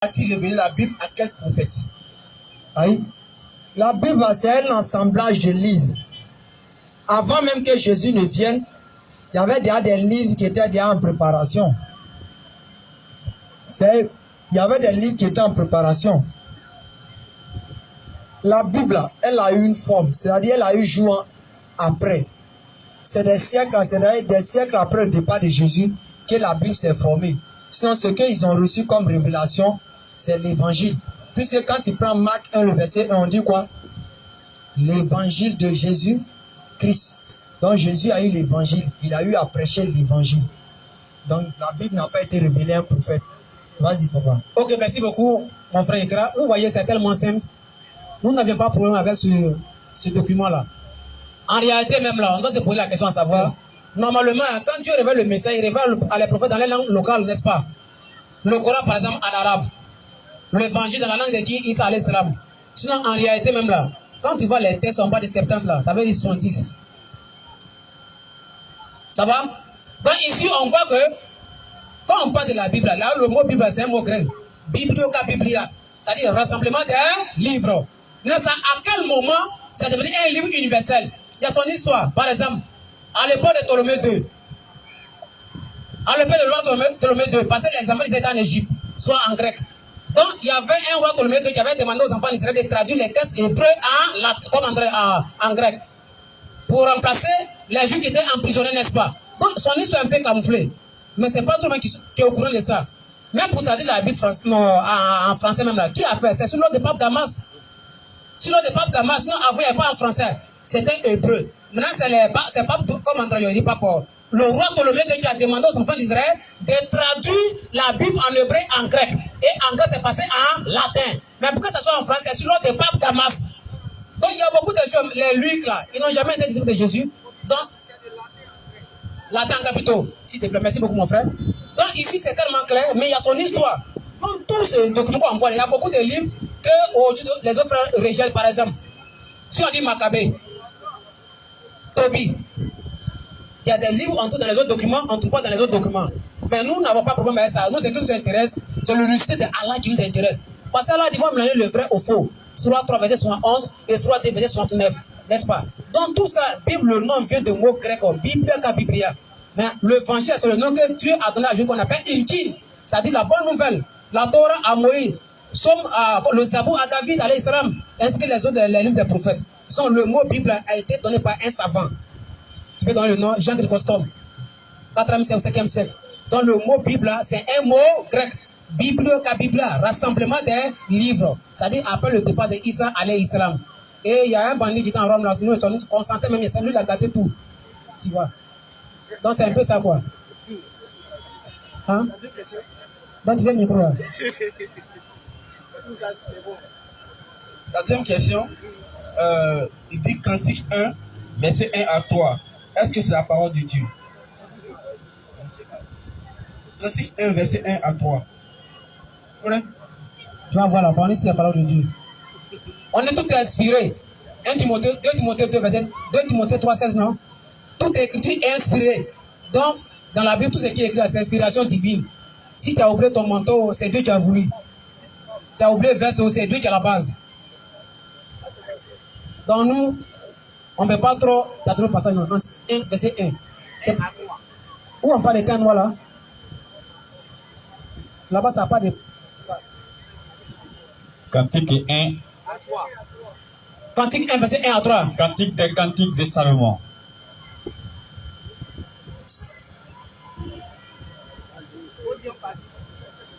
a-t-il révélé la Bible à quel prophète? Oui. La Bible, c'est un assemblage de livres. Avant même que Jésus ne vienne, il y avait déjà des livres qui étaient déjà en préparation. Il y avait des livres qui étaient en préparation. La Bible, elle a eu une forme, c'est-à-dire elle a eu jour après. C'est des siècles après le départ de Jésus que la Bible s'est formée. Sinon, ce qu'ils ont reçu comme révélation, c'est l'évangile. Puisque quand tu prends Marc 1, le verset 1, on dit quoi? L'évangile de Jésus-Christ. Donc Jésus a eu l'évangile, il a eu à prêcher l'évangile. Donc la Bible n'a pas été révélée à un prophète. Vas-y, papa. Ok, merci beaucoup, mon frère Ikra. Vous voyez, c'est tellement simple. Nous n'avions pas de problème avec ce document-là. En réalité, même là, on doit se poser la question à savoir, normalement, quand Dieu révèle le message, il révèle à les prophètes dans les langues locales, n'est-ce pas? Le Coran, par exemple, en arabe. L'évangile dans la langue de qui Isa alayhi salam. Sinon, en réalité, même là, quand tu vois les textes en bas de 70 là, ça veut dire 70. Ça va? Donc ici, on voit que, quand on parle de la Bible, là, le mot Bible, c'est un mot grec. Biblioca Biblia. C'est-à-dire rassemblement des livres. Mais ça, à quel moment ça est devenu un livre universel? Il y a son histoire. Par exemple, à l'époque de Ptolémée II, à l'époque de roi Ptolémée II, parce que les enfants étaient en Égypte, soit en grec. Donc, il y avait un roi Ptolémée II qui avait demandé aux enfants d'Israël de traduire les textes hébreux en grec. Pour remplacer les Juifs qui étaient emprisonnés, n'est-ce pas? Donc, son histoire est un peu camouflée. Mais ce n'est pas tout le monde qui est au courant de ça. Même pour traduire la Bible en français, même là, qui a fait? C'est sur l'ordre de Pape Damas. Sur l'ordre de Pape Damas, sinon avant, il n'y avait pas en français. C'était hébreu. Maintenant, c'est Pape, comme André dit, Pape. Le roi Ptolémée qui a demandé aux enfants d'Israël de traduire la Bible en hébreu et en grec. Et en grec, c'est passé en latin. Mais pour que ça soit en français, c'est sur l'ordre de Pape Damas. Donc, il y a beaucoup de choses. Les Lucs, là, ils n'ont jamais été disciples de Jésus. Donc, latin plutôt. S'il te plaît, merci beaucoup, mon frère. Donc, ici, c'est tellement clair, mais il y a son histoire. Comme tous ces documents qu'on voit, il y a beaucoup de livres que les autres frères rejettent, par exemple. Si on dit Maccabée, Tobie, il y a des livres, on trouve dans les autres documents, on ne trouve pas dans les autres documents. Mais nous n'avons pas de problème avec ça. Nous, ce qui nous intéresse, c'est l'unicité d'Allah qui nous intéresse. Parce que Allah dit, moi, mélanger le vrai au faux. Surah 3, verset 71 et Surah 2, verset 69. N'est-ce pas? Donc, tout ça, Bible, le nom vient de mots grecs comme Biblia, Biblia. Mais l'évangile, c'est le nom que Dieu a donné à Dieu qu'on appelle Injil. C'est-à-dire la bonne nouvelle. La Torah à Moïse. Le Zabour à David, alayhi salam, ainsi que les autres les livres des prophètes. Le mot Bible a été donné par un savant. Tu peux donner le nom Jean Chrysostome, 4e siècle, 5e siècle. Donc le mot Bible, c'est un mot grec. Biblia, Biblia, rassemblement des livres. C'est-à-dire après le départ de Isa alayhi salam. Et il y a un bandit qui était en Rome là, sinon on sentait même, lui il a gâté tout. Tu vois. Donc c'est un peu ça quoi. Hein? Donc tu veux le micro là. La deuxième question, il dit Cantique 1, verset 1 à 3. Est-ce que c'est la parole de Dieu? Cantique 1, verset 1 à 3. Ouais. Tu vas voir la parole, c'est la parole de Dieu. On est tout inspiré. 1 Timothée, 2 Timothée 2, verset 2 Timothée 3, 16, non? Tout écrit est inspiré. Donc, dans la Bible, tout ce qui est écrit, c'est inspiration divine. Si tu as oublié ton manteau, c'est Dieu qui a voulu. Tu as oublié le verset, c'est Dieu qui a la base. Donc nous, on ne met pas trop la troupe passage dans 1, verset 1. Où on parle de cannes, là? Là-bas, ça n'a pas de... Cantique 1. Cantique 1, verset 1 à 3. Cantique des cantiques de Salomon.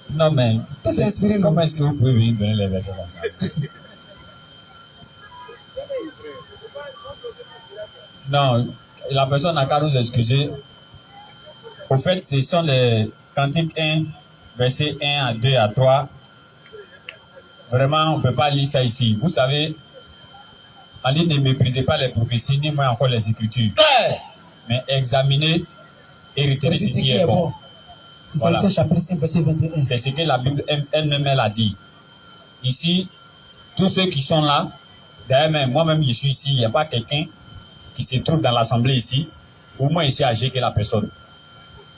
Non, mais comment est-ce que vous pouvez venir donner les versets comme ça? Non, la personne n'a qu'à nous excuser. Au fait, ce sont les cantiques 1, versets 1 à 2 à 3. Vraiment, on ne peut pas lire ça ici. Vous savez, on dit ne méprisez pas les prophéties, ni moins encore les écritures. Mais examinez et retenez ce qui est bon. Voilà. C'est ce que la Bible elle-même a dit. Ici, tous ceux qui sont là, d'ailleurs même, moi-même je suis ici, il n'y a pas quelqu'un qui se trouve dans l'assemblée ici, ou moins ici âgé que la personne.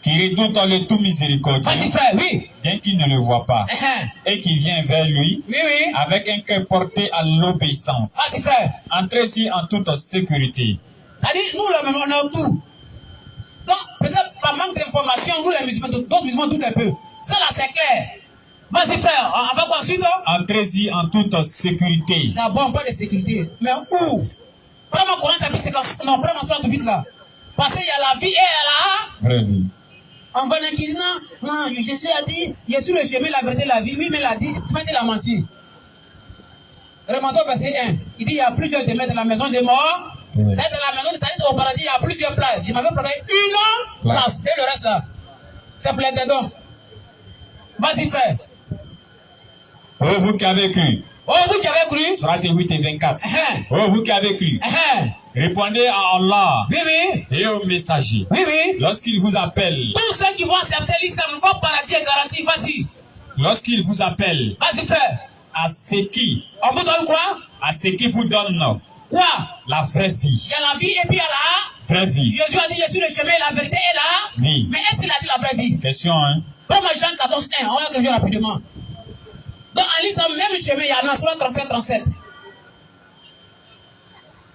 qui redoute le tout miséricordieux, Vas-y, frère, oui. bien qu'il ne le voit pas, et qui vient vers lui, Oui, oui. avec un cœur porté à l'obéissance. Vas-y, frère. Entrez-y en toute sécurité. C'est-à-dire, nous, le même, on a tout. Donc, peut-être par manque d'informations, nous, les musulmans, d'autres musulmans doutent un peu. Ça, là, c'est clair. Vas-y, frère, on va quoi ensuite? Entrez-y en toute sécurité. D'abord, on parle de sécurité. Mais où? Prends-moi Coran, chapitre 50. Non, prends-moi sur tout vite là. Parce qu'il y a la vie et la... Vraie vie. On va l'inquiéter, non, Jésus a dit, il est sur le chemin, la vérité, la vie. Oui, mais il a dit, mais il a menti. Remontons au verset 1. Il dit, il y a plusieurs demeures dans la maison des morts. Oui. C'est dans la maison de Salit au paradis, il y a plusieurs places. Je m'avais préparé une place. Et le reste là, c'est plein de dons. Vas-y, frère. Oh, vous qui avez cru. Oh, vous qui avez cru. Surat 8 et 24. Oh, vous qui avez cru. Répondez à Allah Oui, oui. et aux messagers. Oui, oui. Lorsqu'ils vous appellent. Tous ceux qui vont accepter l'islam, votre paradis est garanti. Vas-y. Lorsqu'ils vous appellent. Vas-y, frère. À ce qui. On vous donne quoi? À ce qui vous donne. Quoi? La vraie vie. Il y a la vie et puis il y a la vraie vie. Jésus a dit, je suis le chemin, la vérité et la vie. Mais est-ce qu'il a dit la vraie vie? Question, hein? Prends-moi Jean 14, 1. On va revenir rapidement. Donc, en lisant même chemin, il y a dans Surah 37, 37.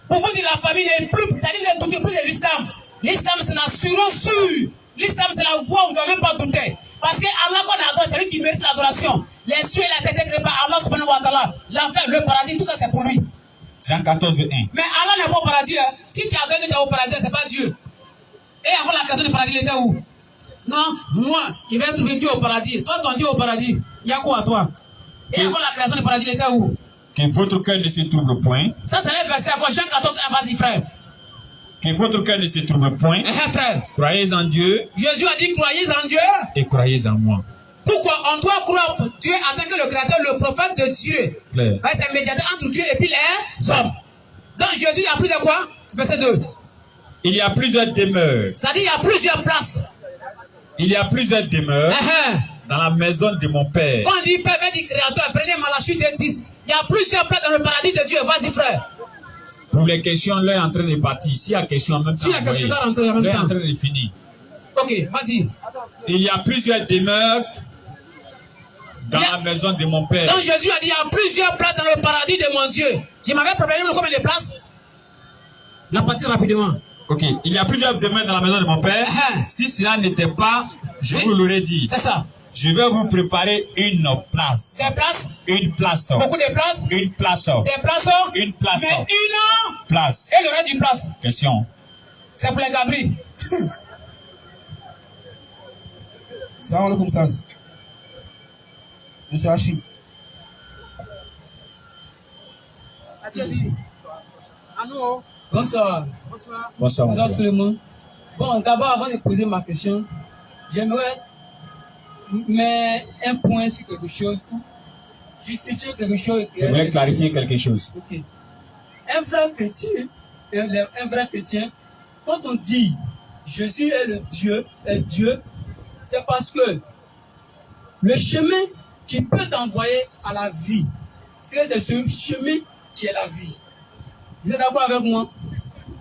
Pour vous dire, la famille n'est plus, c'est-à-dire ne doutez plus de l'islam. L'islam, c'est l'assurance sûre. L'islam, c'est la voie où on ne doit même pas douter. Parce que Allah qu'on adore, c'est lui qui mérite l'adoration. Les cieux et la terre créés par Allah subhanahu wa ta'ala. L'enfer, le paradis, tout ça, c'est pour lui. Jean 14, 1. Mais Allah n'est pas au paradis. Hein. Si tu as donné au paradis, c'est pas Dieu. Et avant la création du paradis, il était où? Non, moi, il va trouver Dieu au paradis. Toi, ton Dieu au paradis, il y a quoi à toi? Et avant la création du paradis, il était où? Que votre cœur ne se trouble point. Ça, c'est le verset à quoi? Jean 14, 1, vas-y, frère. Que votre cœur ne se trouble point. Frère. Croyez en Dieu. Jésus a dit, croyez en Dieu. Et croyez en moi. Pourquoi on doit croire Dieu en tant que le créateur, le prophète de Dieu? C'est un médiateur entre Dieu et puis les hommes. Donc Jésus, il y a plus de quoi? Verset 2. Il y a plusieurs demeures. Ça dit, il y a plusieurs places. Il y a plusieurs demeures dans la maison de mon Père. Quand on dit Père, dit créateur, prenez Malachie 2:10. Il y a plusieurs places dans le paradis de Dieu. Vas-y, frère. Pour les questions, l'un est en train de partir. S'il y a question en même temps, l'un est en train de finir. Ok, vas-y. Il y a plusieurs demeures dans la maison de mon Père. Donc Jésus a dit, il y a plusieurs places dans le paradis de mon Dieu. Je m'avais préparé combien de places? La partie rapidement. Ok, il y a plusieurs demeures dans la maison de mon Père. Si cela n'était pas, je vous l'aurais dit. C'est ça. Je vais vous préparer une place. Des places? Une place. Beaucoup de places? Une place. Des places? Une place. Mais une place. Et le reste d'une place? Question. C'est pour les gabris. Salam alaikum Saz. Monsieur Hachim. Bonsoir. Bonsoir. Bonsoir tout le monde. Bon, d'abord, avant de poser ma question, j'aimerais mettre un point sur quelque chose, justifier quelque chose. Je voulais clarifier quelque chose. Ok. Un vrai chrétien, quand on dit Jésus est le Dieu, c'est parce que le chemin qui peut t'envoyer à la vie, c'est ce chemin qui est la vie. Vous êtes d'accord avec moi?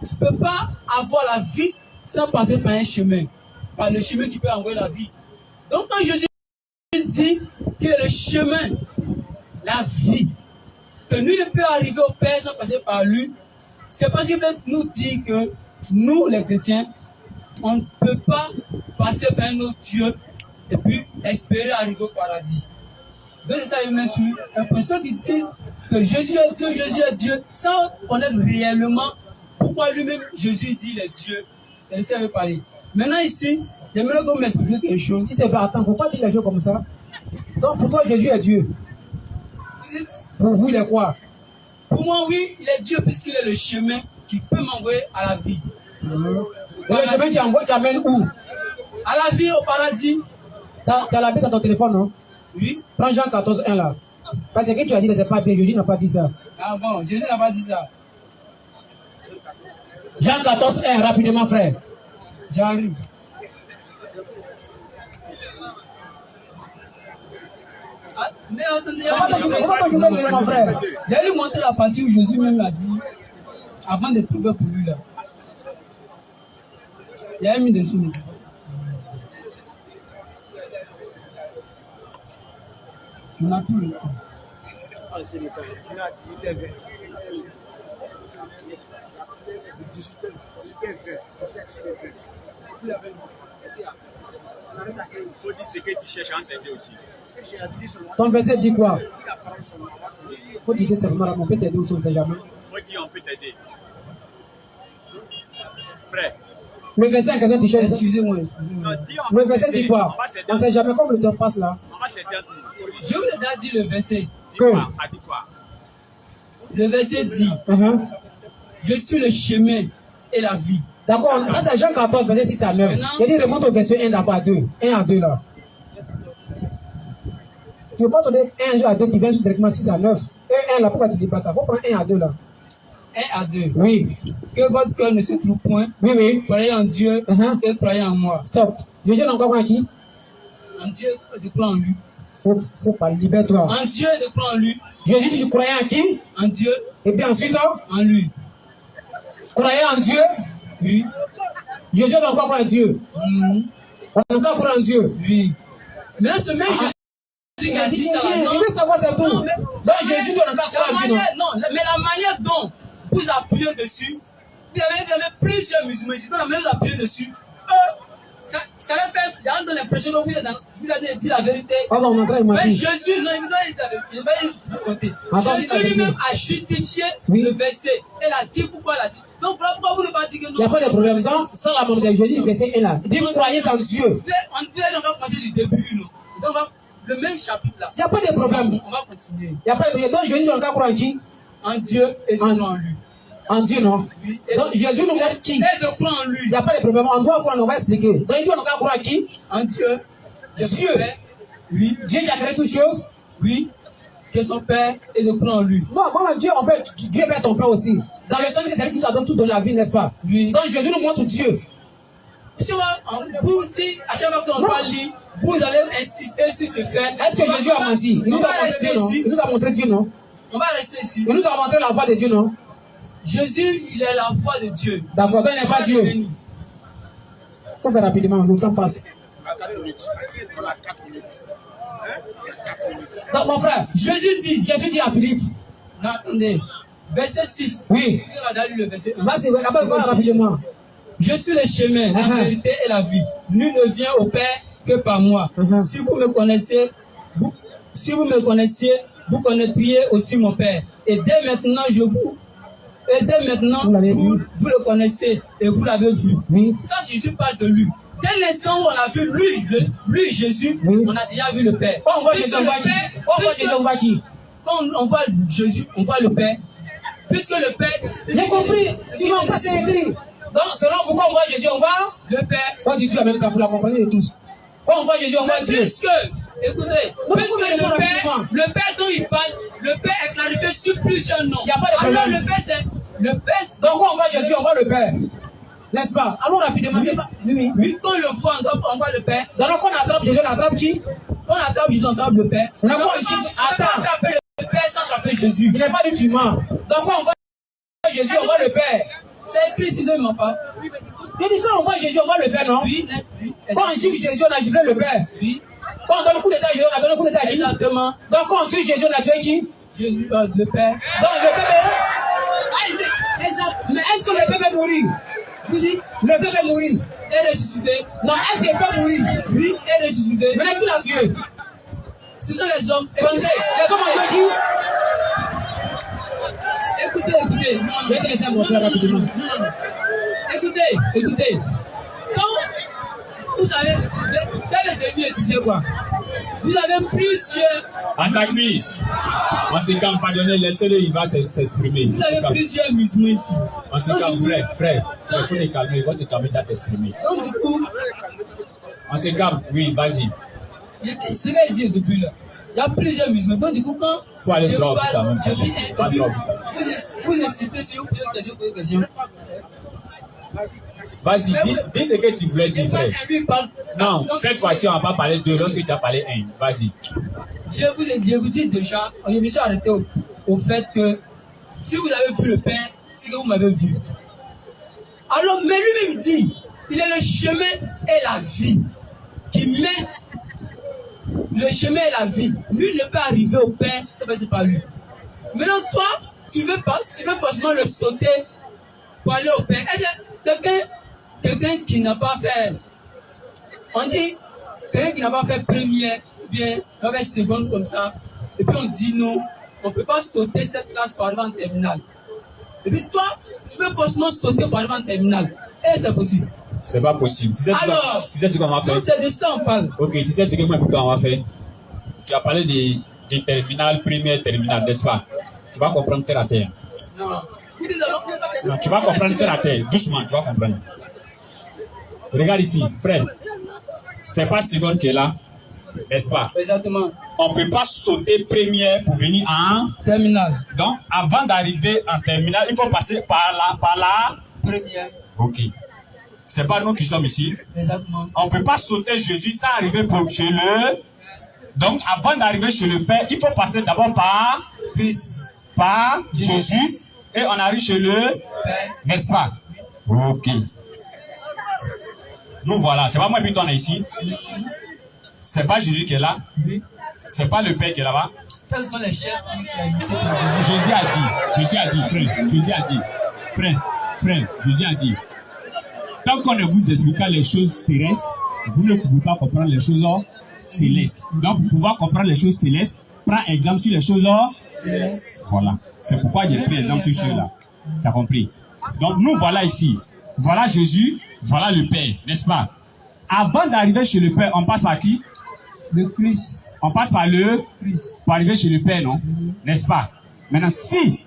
Tu ne peux pas avoir la vie sans passer par un chemin, par le chemin qui peut envoyer la vie. Donc quand Jésus dit que le chemin, la vie, que nul ne peut arriver au Père sans passer par lui, c'est parce qu'il veut nous dire que nous, les chrétiens, on ne peut pas passer par un autre Dieu et puis espérer arriver au paradis. Donc c'est ça, il me suit. Un personne qui dit que Jésus est Dieu, sans connaître réellement pourquoi lui-même Jésus dit les dieux. C'est le seul à parler. Maintenant ici, j'aimerais qu'on m'explique quelque chose. Si tu veux, attends, il ne faut pas dire les choses comme ça. Donc pour toi, Jésus est Dieu. Pour vous, il est quoi? Pour moi, oui, il est Dieu puisqu'il est le chemin qui peut m'envoyer à la vie. Et le chemin qui amène où? À la vie, au paradis. Tu as la Bible dans ton téléphone, non? Oui. Prends Jean 14, 1 là. Parce que tu as dit que c'est pas bien, Jésus n'a pas dit ça. Ah bon, Jésus n'a pas dit ça. Jean 14, 1, rapidement, frère. J'arrive. Ah, mais attendez, mon frère. J'allais lui montrer la partie où Jésus même l'a dit avant de trouver pour lui là. Il a mis dessus. On a tout le temps. Il faut dire ce que tu cherches à entendre aussi. Ton verset dit quoi? Faut dire seulement, on peut t'aider aussi, on ne sait jamais. Faut dire on peut t'aider. Frère. Le verset en question, tu cherches. Excusez-moi. Le verset dit quoi? On ne sait jamais comme le temps passe là. Je vous ai déjà dit le verset. Que? Ça dit quoi? Le verset dit, je suis le chemin et la vie. D'accord, ça c'est Jean 14, verset 6 à 9. Il dit remonte au verset 1 d'abord à 2. 1 à 2 là. Tu ne veux pas donner 1 à 2 qui vient directement 6 à 9. Et 1 là, pourquoi tu ne dis pas ça? Il faut prendre 1 à 2 là. 1 à 2. Oui. Que votre cœur ne se trouve point. Oui, oui. Croyez en Dieu et croyez en moi. Stop. Jésus n'a encore croire en qui? En Dieu et de croire en lui. Faut pas, libère-toi. En Dieu et de croire en lui. Jésus, tu croyais en qui? En Dieu. Et puis ensuite, en lui. Croyez en Dieu? Oui. Jésus n'a encore croire en Dieu. On a encore croire en Dieu. Oui. Mais ce même Jésus qui a dit ça, non? Il veut savoir c'est tout. Donc Jésus doit encore croire en Dieu. Non, mais la manière dont vous appuyez dessus, vous avez plusieurs musulmans ici, dans la manière dont vous appuyez dessus, ça va faire dans l'impression que vous avez dit la vérité. Mais Jésus, non, il va compter. Jésus lui-même a justifié le verset. Elle a dit pourquoi elle a dit. Donc pourquoi vous ne pas dire que non? Il n'y a pas de problème. Donc, sans la volonté de Jésus, le verset est là. Il dit croyez en Dieu. On va commencer du début, non? Donc, le même chapitre là. Il n'y a pas de problème. On va continuer. Il n'y a pas de problème. Donc Jésus doit encore croire en qui? En Dieu et en lui. En Dieu, non? Oui. Donc Jésus nous montre qui? Et de croire en lui. Il n'y a pas de problème. On doit croire, on va expliquer. Donc il doit encore croire en qui? En Dieu. Dieu. Oui. Dieu qui a créé toutes choses? Oui. Que son Père et de croire en lui. Non, comment Dieu, Dieu peut être ton Père aussi. Dans le sens que c'est lui qui t'a donné la vie, n'est-ce pas? Oui. Donc Jésus nous montre Dieu. Vous aussi, à chaque fois qu'on va lire, vous allez insister sur ce fait. Est-ce que Jésus a menti? Il nous a montré, non? Il nous a montré Dieu, non? On va rester ici. Il nous a montré la voix de Dieu, non? Jésus, il est la voix de Dieu. D'accord, donc il n'est pas Dieu. Il faut faire rapidement, le temps passe. Donc mon frère, Jésus dit à Philippe. Non, attendez. Verset 6. Oui. Vas-y, va rapidement. Je suis le chemin, la vérité et la vie. Nul ne vient au Père que par moi. Si vous me connaissez, vous connaîtriez aussi mon Père. Et dès maintenant, vous le connaissez et vous l'avez vu. Oui. Ça, Jésus parle de lui. Dès l'instant où on a vu lui Jésus, oui. On a déjà vu le Père. Quand on voit Jésus, on voit qui? Quand on voit Jésus, on voit le Père. Puisque le Père... J'ai compris. Tu m'as pas écrit. Donc, selon vous, quand on voit Jésus, on voit le Père. Quand Dieu en même temps, vous la comprenez tous. Quand on voit Jésus, on voit Dieu. Écoutez, le Père dont il parle, le Père est clarifié sur plusieurs noms. Il n'y a pas de problème. Alors le Père, donc quand on voit Jésus, on voit le Père. N'est-ce pas? Allons rapidement. Oui. Quand on le voit, on voit le Père. Donc quand on attrape Jésus, on attrape qui? Quand on attrape Jésus, on attrape le Père. On attrape le Père sans attraper Jésus. Il n'est pas du tuement. Donc quand on voit Jésus, on voit le Père. C'est écrit ici, ne ment pas. Il dit quand on voit Jésus, on voit le Père, non? Oui. Quand on gifle Jésus, on a giflé le Père. Oui. Quand on donne le coup d'état, Jésus, on a donné le coup d'état à qui? Exactement. Donc quand on tue Jésus, on a tué qui? Jésus, le Père. Donc le Père est... Mais est-ce que le Père peut mourir? Vous dites? Le Père peut mourir. Et ressuscité. Non, est-ce qu'il peut mourir? Oui, et ressuscité. Mais qui l'a tué? Ce sont les hommes. Écoutez, les hommes ont tué qui? Écoutez. Non. Je vais te laisser mon frère rapidement. Non. Écoutez. Quand vous savez, dès le début, tu sais quoi? Vous avez plusieurs... Antagoniste. En ce cas, pardonnez, laissez-le, il va s'exprimer. Vous avez plusieurs musulmans ici. En ce cas, frère, il faut te calmer, il va te calmer à t'exprimer. Donc du coup... En ce cas, oui, vas-y. C'est ce qu'il dit au début là. Il y a plusieurs musulmans. Donc du coup, quand faut aller droit quand même. Vous insistez sur une question. Vas-y, dis ce que tu voulais dire, frère. Non, cette fois-ci, on va pas parler de lorsque tu as parlé un. Vas-y. Je vous dis déjà, je me suis arrêté au fait que si vous avez vu le Père, c'est que vous m'avez vu. Alors, mais lui-même dit, il est le chemin et la vie qui mène le chemin est la vie. Lui ne peut arriver au Père, ça passe par lui. Maintenant, toi, tu veux forcément le sauter pour aller au Père. Est-ce que quelqu'un qui n'a pas fait, on dit, quelqu'un qui n'a pas fait première, ou bien, il va faire seconde comme ça, et puis on dit non, on ne peut pas sauter cette classe pour arriver en terminale. Et puis toi, tu peux forcément sauter pour arriver en terminale. Et c'est possible. C'est pas possible. Tu sais ce qu'on va faire? Donc c'est de ça on parle. Ok, tu sais ce que moi on va faire? Tu as parlé des terminales, première terminale, n'est-ce pas? Tu vas comprendre terre à terre. Non. Non, tu vas comprendre terre à terre. Doucement, tu vas comprendre. Regarde ici, frère. C'est pas seconde qui est là, n'est-ce pas? Exactement. On ne peut pas sauter première pour venir en terminale. Donc, avant d'arriver en terminale, il faut passer par la première. Ok. C'est pas nous qui sommes ici. Exactement. On ne peut pas sauter Jésus sans arriver chez le. Donc, avant d'arriver chez le Père, il faut passer d'abord par Jésus et on arrive chez le Père, n'est-ce pas? Ok. Nous voilà, c'est pas moi qui on est ici. C'est pas Jésus qui est là. C'est pas le Père qui est là-bas. Ce sont les chaises qui ont invité par Jésus a dit, frère, Jésus a dit. Tant qu'on ne vous explique pas les choses terrestres, vous ne pouvez pas comprendre les choses célestes. Donc, pour pouvoir comprendre les choses célestes, prends exemple sur les choses célestes. Voilà. C'est pourquoi j'ai pris exemple sur ceux-là. Tu as compris? Donc, nous voilà ici. Voilà Jésus, voilà le Père, n'est-ce pas? Avant d'arriver chez le Père, on passe par qui? Le Christ. On passe par le Christ pour arriver chez le Père, non? N'est-ce pas? Maintenant, si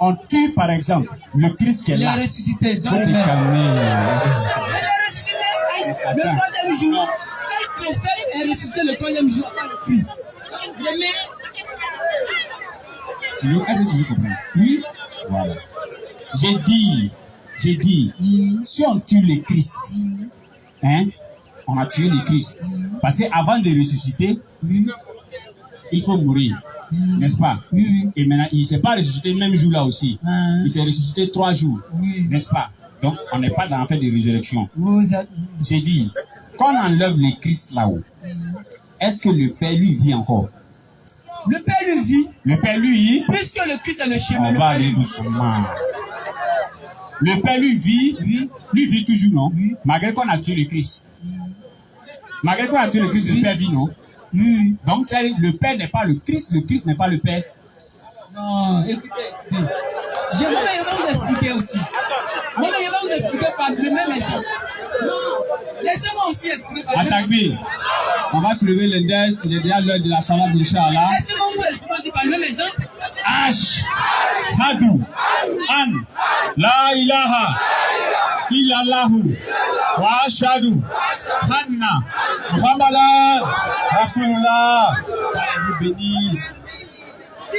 on tue, par exemple, le Christ qui est là. Il a ressuscité dans le Père. Il a ressuscité le troisième jour. Quel prophète est ressuscité le troisième jour par le Christ? Est-ce que tu veux comprendre? Oui. Voilà. J'ai dit, si on tue le Christ, hein, on a tué le Christ. Parce qu'avant de ressusciter, il faut mourir. N'est-ce pas? Et maintenant, il ne s'est pas ressuscité le même jour là aussi. Il s'est ressuscité 3 jours. N'est-ce pas? Donc, on n'est pas dans le fait de résurrection. J'ai dit, quand on enlève le Christ là-haut, est-ce que le Père lui vit encore? Le Père lui vit. Le Père lui, puisque le Christ est le chemin. On va aller doucement. Le Père lui vit toujours, non? Malgré qu'on a tué le Christ. Malgré qu'on a tué le Christ, le Père vit, non? Donc, le Père n'est pas le Christ n'est pas le Père. Non, écoutez. Je vais vous expliquer aussi. Je vais vous expliquer par le même exemple. Non, laissez-moi aussi expliquer par le même exemple. On va soulever l'index, il est déjà l'heure de la salade de Inch'Allah. Laissez-moi vous expliquer aussi par le même exemple. Ashhadu an la ilaha illallahu wa ashhadu anna Muhammadan Rasulullah. Je vous bénisse. Si,